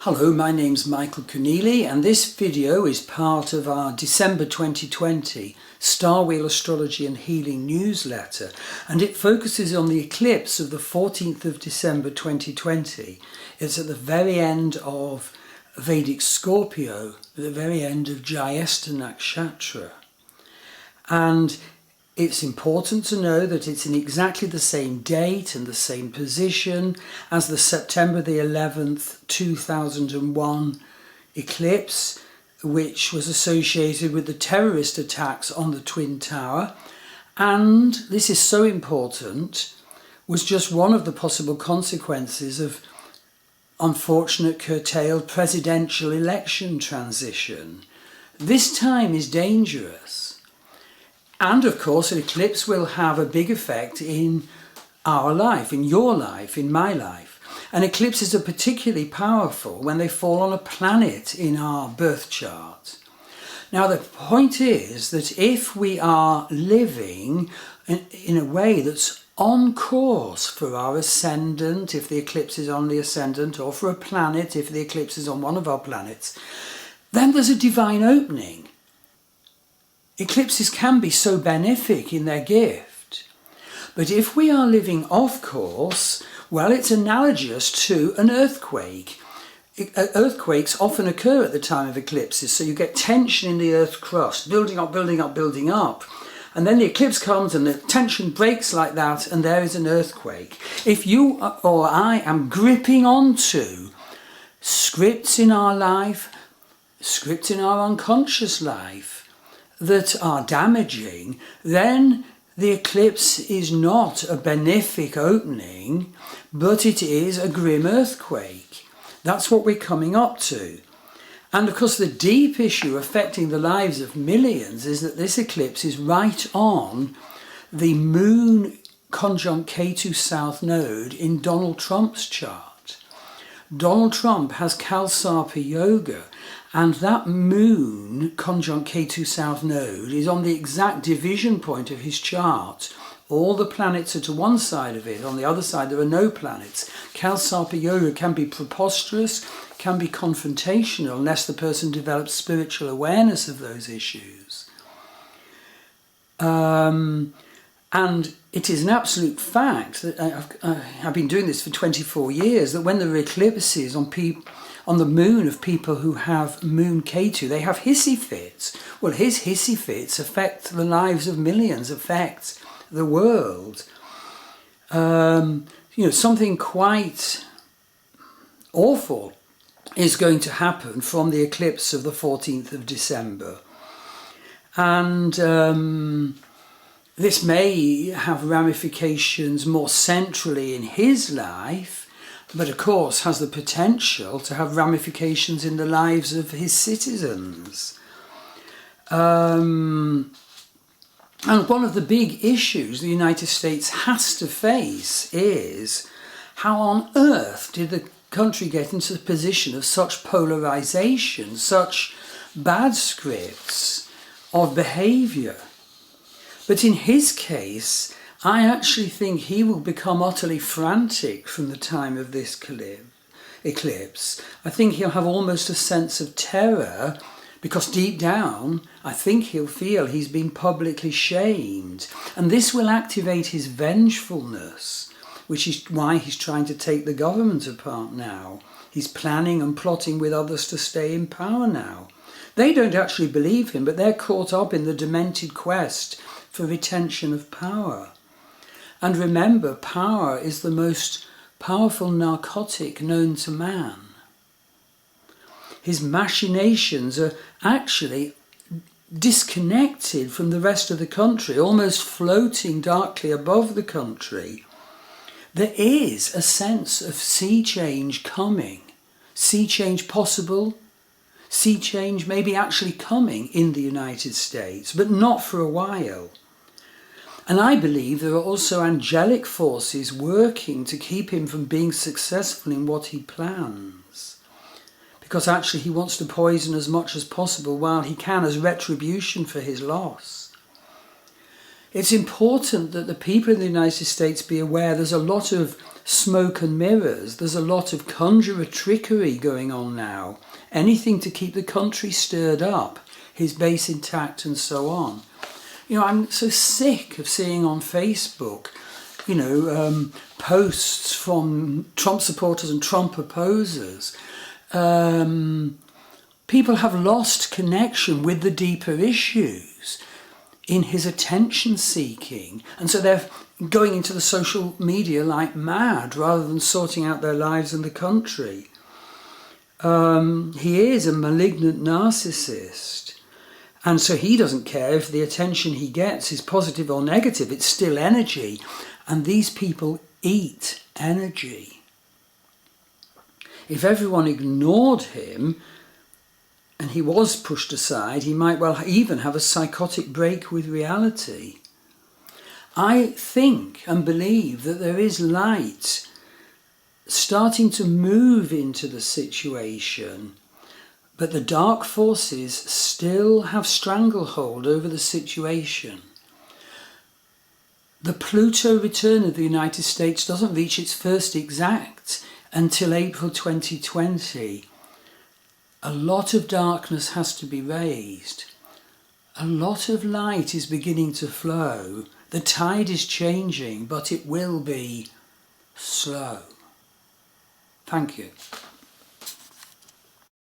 Hello, my name's Michael Conneely and this video is part of our December 2020 Star Wheel Astrology and Healing newsletter, and it focuses on the eclipse of the 14th of December 2020. It's at the very end of Vedic Scorpio, at the very end of Jyesta Nakshatra. And it's important to know that it's in exactly the same date and the same position as the September the 11th, 2001 eclipse, which was associated with the terrorist attacks on the Twin Tower. And this is so important, was just one of the possible consequences of unfortunate curtailed presidential election transition. This time is dangerous. And of course, an eclipse will have a big effect in our life, in your life, in my life. And eclipses are particularly powerful when they fall on a planet in our birth chart. Now, the point is that if we are living in a way that's on course for our ascendant, if the eclipse is on the ascendant, or for a planet, if the eclipse is on one of our planets, then there's a divine opening. Eclipses can be so benefic in their gift. But if we are living off course, well, it's analogous to an earthquake. Earthquakes often occur at the time of eclipses, so you get tension in the earth crust, building up, building up, building up. And then the eclipse comes and the tension breaks like that, and there is an earthquake. If you or I am gripping onto scripts in our life, scripts in our unconscious life, that are damaging, then the eclipse is not a benefic opening, but it is a grim earthquake. That's what we're coming up to. And of course the deep issue affecting the lives of millions is that this eclipse is right on the Moon conjunct Ketu South node in Donald Trump's chart. Donald Trump has Kalsarpa Yoga, and that Moon conjunct Ketu South node is on the exact division point of his chart. All the planets are to one side of it, on the other side there are no planets. Kalsarpa Yoga can be preposterous, can be confrontational, unless the person develops spiritual awareness of those issues. And it is an absolute fact that I've been doing this for 24 years, that when there are eclipses on the moon of people who have Moon Ketu, they have hissy fits. Well, his hissy fits affect the lives of millions, affect the world. Something quite awful is going to happen from the eclipse of the 14th of December. And this may have ramifications more centrally in his life, but of course has the potential to have ramifications in the lives of his citizens. And one of the big issues the United States has to face is how on earth did the country get into the position of such polarization, such bad scripts of behaviour. But in his case, I actually think he will become utterly frantic from the time of this eclipse. I think he'll have almost a sense of terror, because deep down, I think he'll feel he's been publicly shamed. And this will activate his vengefulness, which is why he's trying to take the government apart now. He's planning and plotting with others to stay in power now. They don't actually believe him, but they're caught up in the demented quest for retention of power. And remember, power is the most powerful narcotic known to man. His machinations are actually disconnected from the rest of the country, almost floating darkly above the country. There is a sense of sea change coming, sea change possible, sea change maybe actually coming in the United States, but not for a while. And I believe there are also angelic forces working to keep him from being successful in what he plans. Because actually he wants to poison as much as possible while he can as retribution for his loss. It's important that the people in the United States be aware there's a lot of smoke and mirrors. There's a lot of conjurer trickery going on now. Anything to keep the country stirred up, his base intact and so on. You know, I'm so sick of seeing on Facebook, posts from Trump supporters and Trump opposers. People have lost connection with the deeper issues in his attention seeking, and so they're going into the social media like mad rather than sorting out their lives and the country. He is a malignant narcissist, and so he doesn't care if the attention he gets is positive or negative. It's still energy, and these people eat energy. If everyone ignored him and he was pushed aside, he might well even have a psychotic break with reality. I think and believe that there is light starting to move into the situation, but the dark forces still have stranglehold over the situation. The Pluto return of the United States doesn't reach its first exact until April 2020. A lot of darkness has to be raised. A lot of light is beginning to flow. The tide is changing, but it will be slow. Thank you.